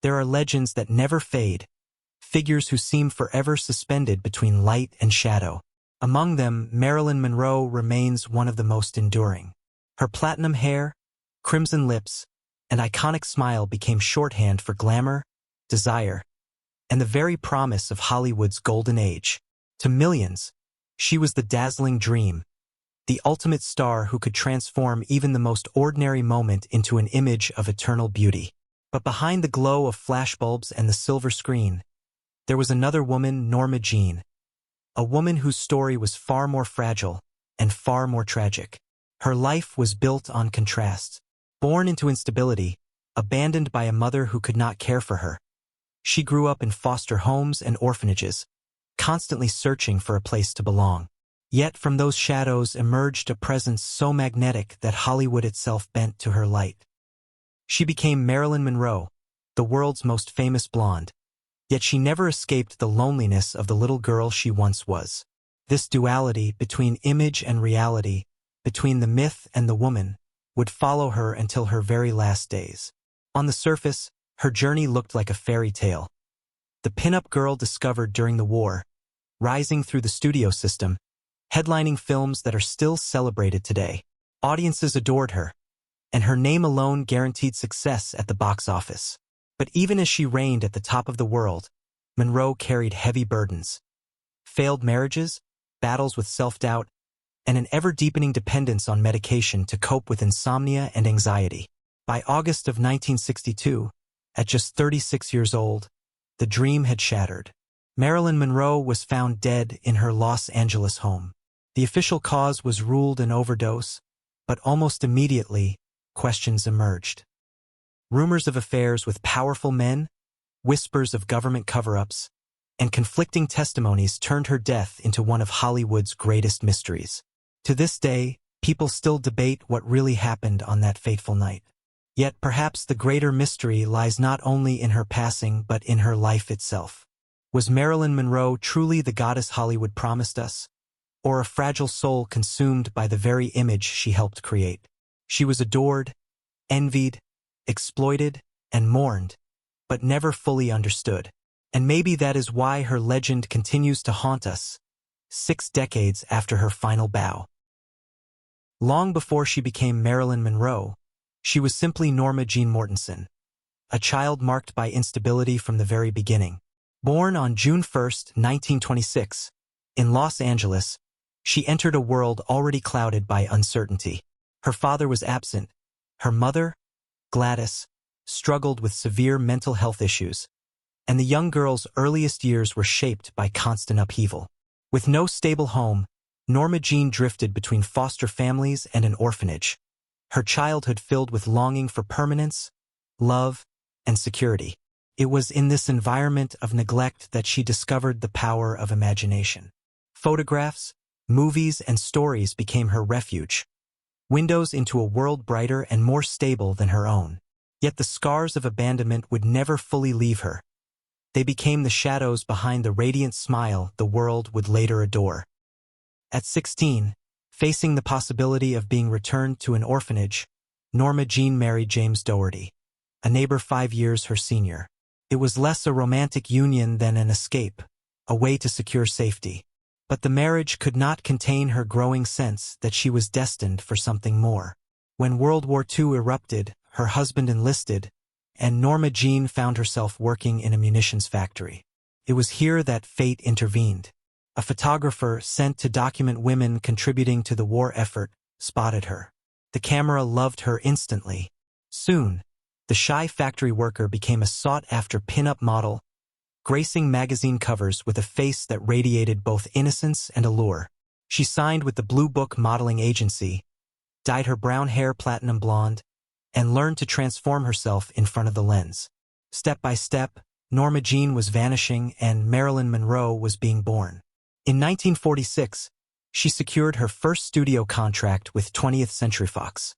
There are legends that never fade, figures who seem forever suspended between light and shadow. Among them, Marilyn Monroe remains one of the most enduring. Her platinum hair, crimson lips, and iconic smile became shorthand for glamour, desire, and the very promise of Hollywood's golden age. To millions, she was the dazzling dream, the ultimate star who could transform even the most ordinary moment into an image of eternal beauty. But behind the glow of flashbulbs and the silver screen, there was another woman, Norma Jeane, a woman whose story was far more fragile and far more tragic. Her life was built on contrasts. Born into instability, abandoned by a mother who could not care for her, she grew up in foster homes and orphanages, constantly searching for a place to belong. Yet from those shadows emerged a presence so magnetic that Hollywood itself bent to her light. She became Marilyn Monroe, the world's most famous blonde. Yet she never escaped the loneliness of the little girl she once was. This duality between image and reality, between the myth and the woman, would follow her until her very last days. On the surface, her journey looked like a fairy tale. The pin-up girl discovered during the war, rising through the studio system, headlining films that are still celebrated today. Audiences adored her, and her name alone guaranteed success at the box office. But even as she reigned at the top of the world, Monroe carried heavy burdens. Failed marriages, battles with self-doubt, and an ever-deepening dependence on medication to cope with insomnia and anxiety. By August of 1962, at just 36 years old, the dream had shattered. Marilyn Monroe was found dead in her Los Angeles home. The official cause was ruled an overdose, but almost immediately, questions emerged. Rumors of affairs with powerful men, whispers of government cover-ups, and conflicting testimonies turned her death into one of Hollywood's greatest mysteries. To this day, people still debate what really happened on that fateful night. Yet perhaps the greater mystery lies not only in her passing but in her life itself. Was Marilyn Monroe truly the goddess Hollywood promised us, or a fragile soul consumed by the very image she helped create? She was adored, envied, exploited, and mourned, but never fully understood. And maybe that is why her legend continues to haunt us, 6 decades after her final bow. Long before she became Marilyn Monroe, she was simply Norma Jeane Mortensen, a child marked by instability from the very beginning. Born on June 1, 1926, in Los Angeles, she entered a world already clouded by uncertainty. Her father was absent. Her mother, Gladys, struggled with severe mental health issues, and the young girl's earliest years were shaped by constant upheaval. With no stable home, Norma Jeane drifted between foster families and an orphanage, her childhood filled with longing for permanence, love, and security. It was in this environment of neglect that she discovered the power of imagination. Photographs, movies, and stories became her refuge, windows into a world brighter and more stable than her own. Yet the scars of abandonment would never fully leave her. They became the shadows behind the radiant smile the world would later adore. At 16, facing the possibility of being returned to an orphanage, Norma Jeane married James Dougherty, a neighbor 5 years her senior. It was less a romantic union than an escape, a way to secure safety. But the marriage could not contain her growing sense that she was destined for something more. When World War II erupted, her husband enlisted, and Norma Jeane found herself working in a munitions factory. It was here that fate intervened. A photographer sent to document women contributing to the war effort spotted her. The camera loved her instantly. Soon, the shy factory worker became a sought-after pin-up model, gracing magazine covers with a face that radiated both innocence and allure. She signed with the Blue Book modeling agency, dyed her brown hair platinum blonde, and learned to transform herself in front of the lens. Step by step, Norma Jeane was vanishing and Marilyn Monroe was being born. In 1946, she secured her first studio contract with 20th Century Fox.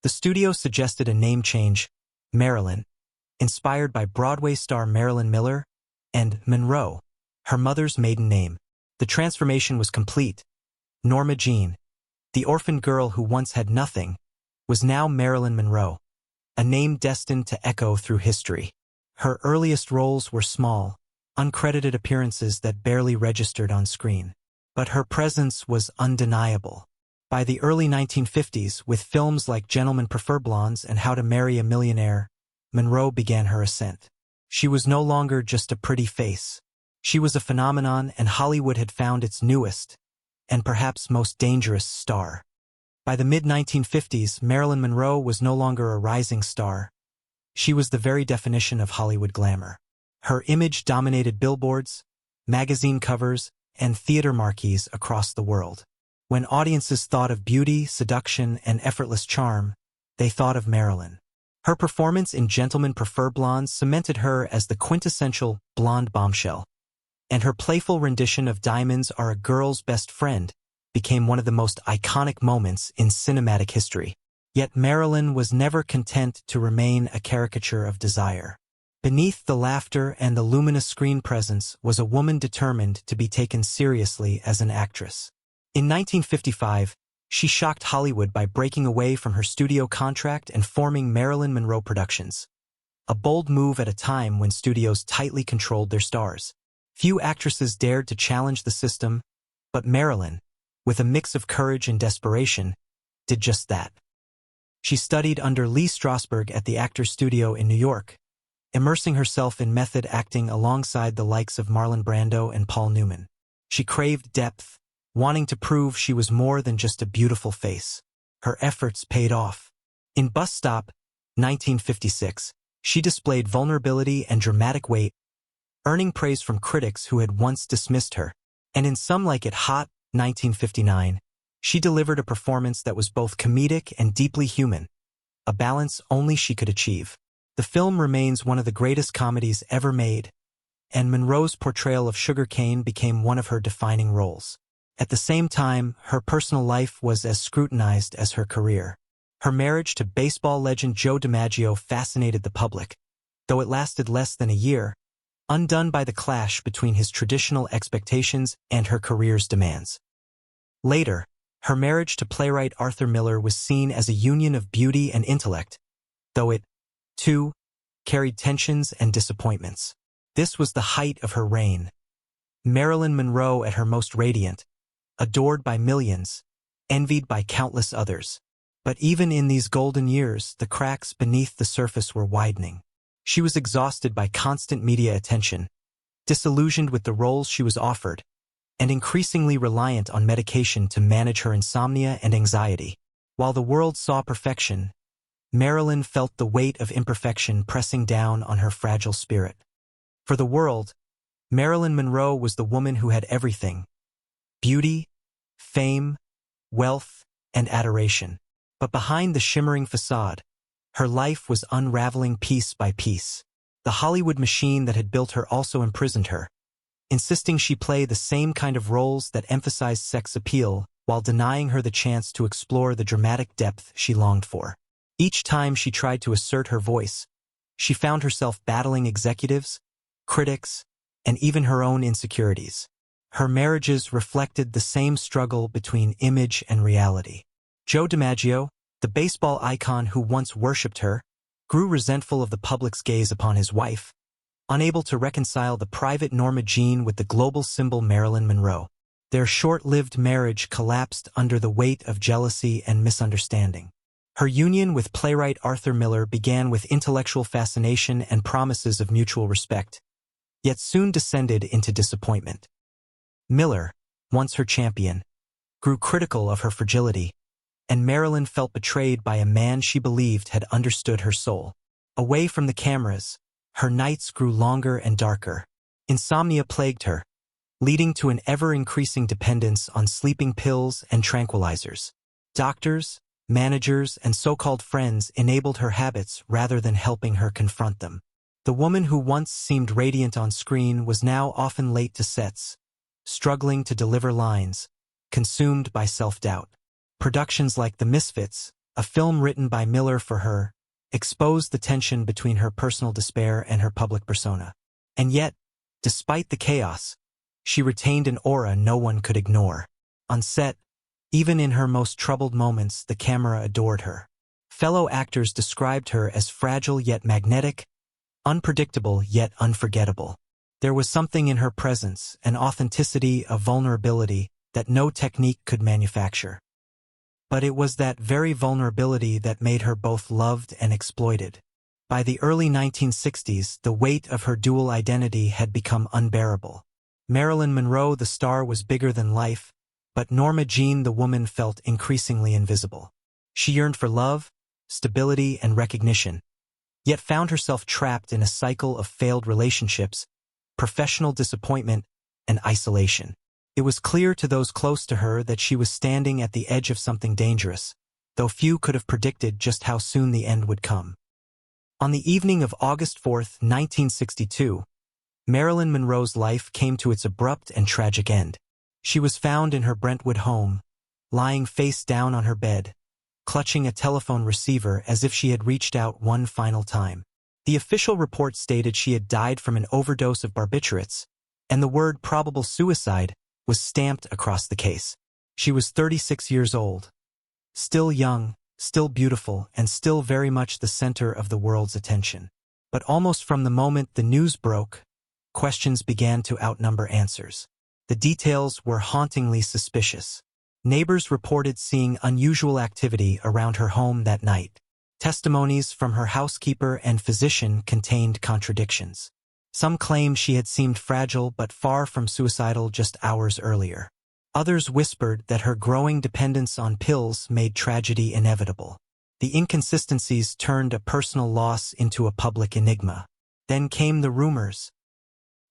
The studio suggested a name change, Marilyn, inspired by Broadway star Marilyn Miller, and Monroe, her mother's maiden name. The transformation was complete. Norma Jeane, the orphan girl who once had nothing, was now Marilyn Monroe, a name destined to echo through history. Her earliest roles were small, uncredited appearances that barely registered on screen. But her presence was undeniable. By the early 1950s, with films like Gentlemen Prefer Blondes and How to Marry a Millionaire, Monroe began her ascent. She was no longer just a pretty face. She was a phenomenon, and Hollywood had found its newest, and perhaps most dangerous star. By the mid-1950s, Marilyn Monroe was no longer a rising star. She was the very definition of Hollywood glamour. Her image dominated billboards, magazine covers, and theater marquees across the world. When audiences thought of beauty, seduction, and effortless charm, they thought of Marilyn. Her performance in Gentlemen Prefer Blondes cemented her as the quintessential blonde bombshell, and her playful rendition of Diamonds Are a Girl's Best Friend became one of the most iconic moments in cinematic history. Yet Marilyn was never content to remain a caricature of desire. Beneath the laughter and the luminous screen presence was a woman determined to be taken seriously as an actress. In 1955, she shocked Hollywood by breaking away from her studio contract and forming Marilyn Monroe Productions. A bold move at a time when studios tightly controlled their stars. Few actresses dared to challenge the system, but Marilyn, with a mix of courage and desperation, did just that. She studied under Lee Strasberg at the Actors Studio in New York, immersing herself in method acting alongside the likes of Marlon Brando and Paul Newman. She craved depth, wanting to prove she was more than just a beautiful face. Her efforts paid off. In Bus Stop, 1956, she displayed vulnerability and dramatic weight, earning praise from critics who had once dismissed her. And in Some Like It Hot, 1959, she delivered a performance that was both comedic and deeply human, a balance only she could achieve. The film remains one of the greatest comedies ever made, and Monroe's portrayal of Sugar Cane became one of her defining roles. At the same time, her personal life was as scrutinized as her career. Her marriage to baseball legend Joe DiMaggio fascinated the public, though it lasted less than a year, undone by the clash between his traditional expectations and her career's demands. Later, her marriage to playwright Arthur Miller was seen as a union of beauty and intellect, though it, too, carried tensions and disappointments. This was the height of her reign. Marilyn Monroe at her most radiant, adored by millions, envied by countless others. But even in these golden years, the cracks beneath the surface were widening. She was exhausted by constant media attention, disillusioned with the roles she was offered, and increasingly reliant on medication to manage her insomnia and anxiety. While the world saw perfection, Marilyn felt the weight of imperfection pressing down on her fragile spirit. For the world, Marilyn Monroe was the woman who had everything: beauty, fame, wealth, and adoration. But behind the shimmering facade, her life was unraveling piece by piece. The Hollywood machine that had built her also imprisoned her, insisting she play the same kind of roles that emphasized sex appeal while denying her the chance to explore the dramatic depth she longed for. Each time she tried to assert her voice, she found herself battling executives, critics, and even her own insecurities. Her marriages reflected the same struggle between image and reality. Joe DiMaggio, the baseball icon who once worshipped her, grew resentful of the public's gaze upon his wife, unable to reconcile the private Norma Jeane with the global symbol Marilyn Monroe. Their short-lived marriage collapsed under the weight of jealousy and misunderstanding. Her union with playwright Arthur Miller began with intellectual fascination and promises of mutual respect, yet soon descended into disappointment. Miller, once her champion, grew critical of her fragility, and Marilyn felt betrayed by a man she believed had understood her soul. Away from the cameras, her nights grew longer and darker. Insomnia plagued her, leading to an ever-increasing dependence on sleeping pills and tranquilizers. Doctors, managers, and so-called friends enabled her habits rather than helping her confront them. The woman who once seemed radiant on screen was now often late to sets, struggling to deliver lines, consumed by self-doubt. Productions like The Misfits, a film written by Miller for her, exposed the tension between her personal despair and her public persona. And yet, despite the chaos, she retained an aura no one could ignore. On set, even in her most troubled moments, the camera adored her. Fellow actors described her as fragile yet magnetic, Unpredictable yet unforgettable. There was something in her presence, an authenticity, a vulnerability, that no technique could manufacture. But it was that very vulnerability that made her both loved and exploited. By the early 1960s, the weight of her dual identity had become unbearable. Marilyn Monroe, the star, was bigger than life, but Norma Jeane, the woman, felt increasingly invisible. She yearned for love, stability, and recognition, yet found herself trapped in a cycle of failed relationships, professional disappointment, and isolation. It was clear to those close to her that she was standing at the edge of something dangerous, though few could have predicted just how soon the end would come. On the evening of August 4, 1962, Marilyn Monroe's life came to its abrupt and tragic end. She was found in her Brentwood home, lying face down on her bed, clutching a telephone receiver as if she had reached out one final time. The official report stated she had died from an overdose of barbiturates, and the word probable suicide was stamped across the case. She was 36 years old, still young, still beautiful, and still very much the center of the world's attention. But almost from the moment the news broke, questions began to outnumber answers. The details were hauntingly suspicious. Neighbors reported seeing unusual activity around her home that night. Testimonies from her housekeeper and physician contained contradictions. Some claimed she had seemed fragile but far from suicidal just hours earlier. Others whispered that her growing dependence on pills made tragedy inevitable. The inconsistencies turned a personal loss into a public enigma. Then came the rumors.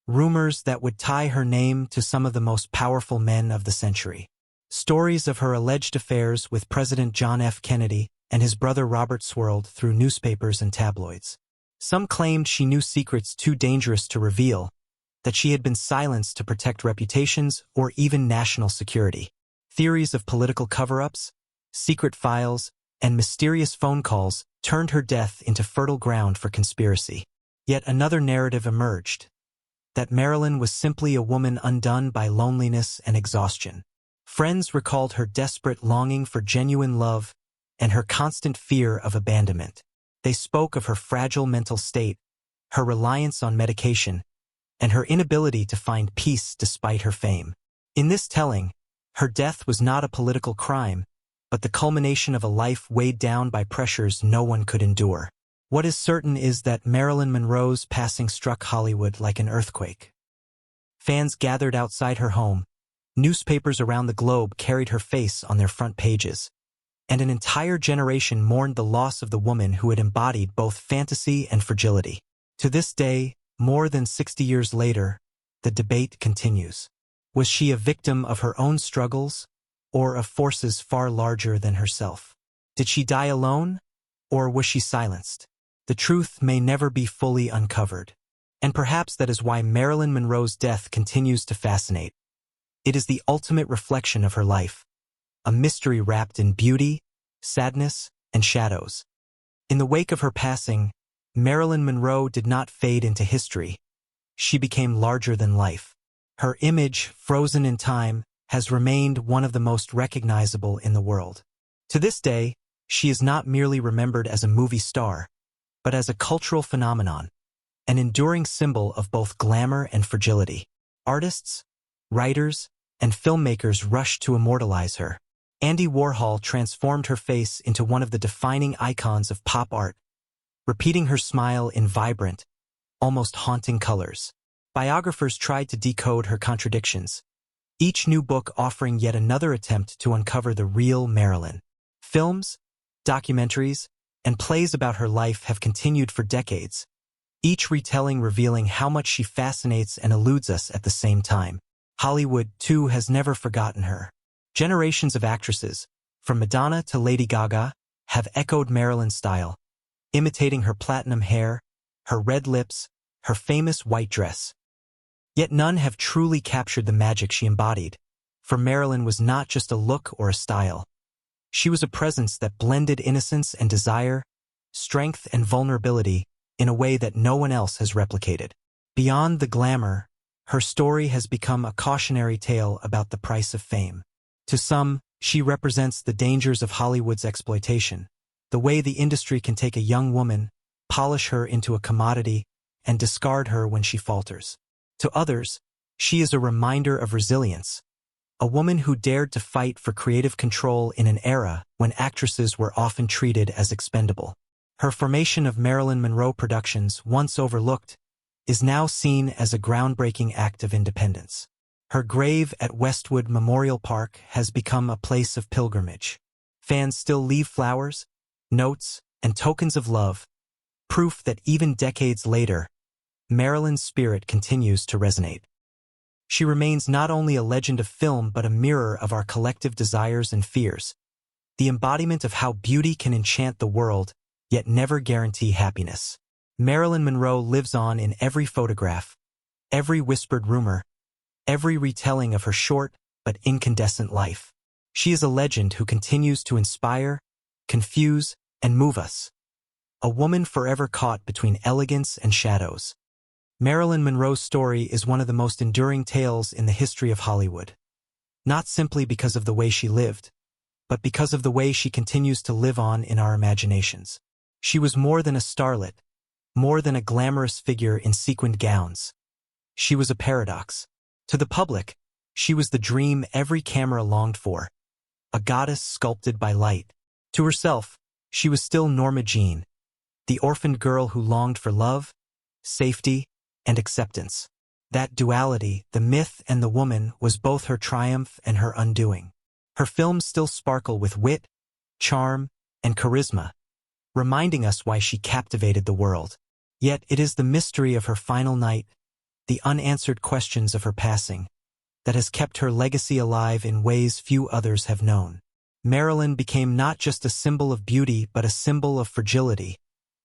Rumors that would tie her name to some of the most powerful men of the century. Stories of her alleged affairs with President John F. Kennedy and his brother Robert swirled through newspapers and tabloids. Some claimed she knew secrets too dangerous to reveal, that she had been silenced to protect reputations or even national security. Theories of political cover-ups, secret files, and mysterious phone calls turned her death into fertile ground for conspiracy. Yet another narrative emerged, that Marilyn was simply a woman undone by loneliness and exhaustion. Friends recalled her desperate longing for genuine love and her constant fear of abandonment. They spoke of her fragile mental state, her reliance on medication, and her inability to find peace despite her fame. In this telling, her death was not a political crime, but the culmination of a life weighed down by pressures no one could endure. What is certain is that Marilyn Monroe's passing struck Hollywood like an earthquake. Fans gathered outside her home, newspapers around the globe carried her face on their front pages, and an entire generation mourned the loss of the woman who had embodied both fantasy and fragility. To this day, more than 60 years later, the debate continues. Was she a victim of her own struggles, or of forces far larger than herself? Did she die alone, or was she silenced? The truth may never be fully uncovered, and perhaps that is why Marilyn Monroe's death continues to fascinate. It is the ultimate reflection of her life, a mystery wrapped in beauty, sadness, and shadows. In the wake of her passing, Marilyn Monroe did not fade into history. She became larger than life. Her image, frozen in time, has remained one of the most recognizable in the world. To this day, she is not merely remembered as a movie star, but as a cultural phenomenon, an enduring symbol of both glamour and fragility. Artists, writers, and filmmakers rushed to immortalize her. Andy Warhol transformed her face into one of the defining icons of pop art, repeating her smile in vibrant, almost haunting colors. Biographers tried to decode her contradictions, each new book offering yet another attempt to uncover the real Marilyn. Films, documentaries, and plays about her life have continued for decades, each retelling revealing how much she fascinates and eludes us at the same time. Hollywood, too, has never forgotten her. Generations of actresses, from Madonna to Lady Gaga, have echoed Marilyn's style, imitating her platinum hair, her red lips, her famous white dress. Yet none have truly captured the magic she embodied, for Marilyn was not just a look or a style. She was a presence that blended innocence and desire, strength and vulnerability, in a way that no one else has replicated. Beyond the glamour, her story has become a cautionary tale about the price of fame. To some, she represents the dangers of Hollywood's exploitation, the way the industry can take a young woman, polish her into a commodity, and discard her when she falters. To others, she is a reminder of resilience, a woman who dared to fight for creative control in an era when actresses were often treated as expendable. Her formation of Marilyn Monroe Productions, once overlooked, is now seen as a groundbreaking act of independence. Her grave at Westwood Memorial Park has become a place of pilgrimage. Fans still leave flowers, notes, and tokens of love, proof that even decades later, Marilyn's spirit continues to resonate. She remains not only a legend of film but a mirror of our collective desires and fears, the embodiment of how beauty can enchant the world, yet never guarantee happiness. Marilyn Monroe lives on in every photograph, every whispered rumor, every retelling of her short but incandescent life. She is a legend who continues to inspire, confuse, and move us. A woman forever caught between elegance and shadows. Marilyn Monroe's story is one of the most enduring tales in the history of Hollywood. Not simply because of the way she lived, but because of the way she continues to live on in our imaginations. She was more than a starlet, more than a glamorous figure in sequined gowns. She was a paradox. To the public, she was the dream every camera longed for, a goddess sculpted by light. To herself, she was still Norma Jeane, the orphaned girl who longed for love, safety, and acceptance. That duality, the myth and the woman, was both her triumph and her undoing. Her films still sparkle with wit, charm, and charisma, reminding us why she captivated the world. Yet it is the mystery of her final night, the unanswered questions of her passing, that has kept her legacy alive in ways few others have known. Marilyn became not just a symbol of beauty but a symbol of fragility,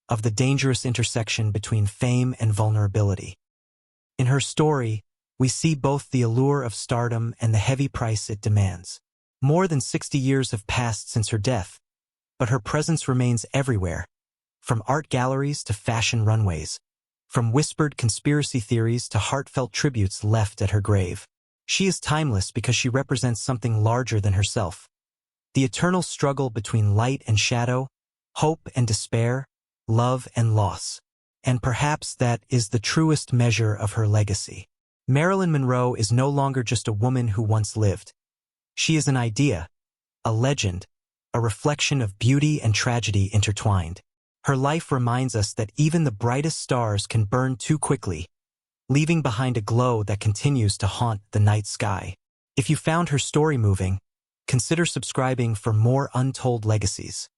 of the dangerous intersection between fame and vulnerability. In her story, we see both the allure of stardom and the heavy price it demands. More than 60 years have passed since her death, but her presence remains everywhere, from art galleries to fashion runways, from whispered conspiracy theories to heartfelt tributes left at her grave. She is timeless because she represents something larger than herself. The eternal struggle between light and shadow, hope and despair, love and loss. And perhaps that is the truest measure of her legacy. Marilyn Monroe is no longer just a woman who once lived. She is an idea, a legend, a reflection of beauty and tragedy intertwined. Her life reminds us that even the brightest stars can burn too quickly, leaving behind a glow that continues to haunt the night sky. If you found her story moving, consider subscribing for more untold legacies.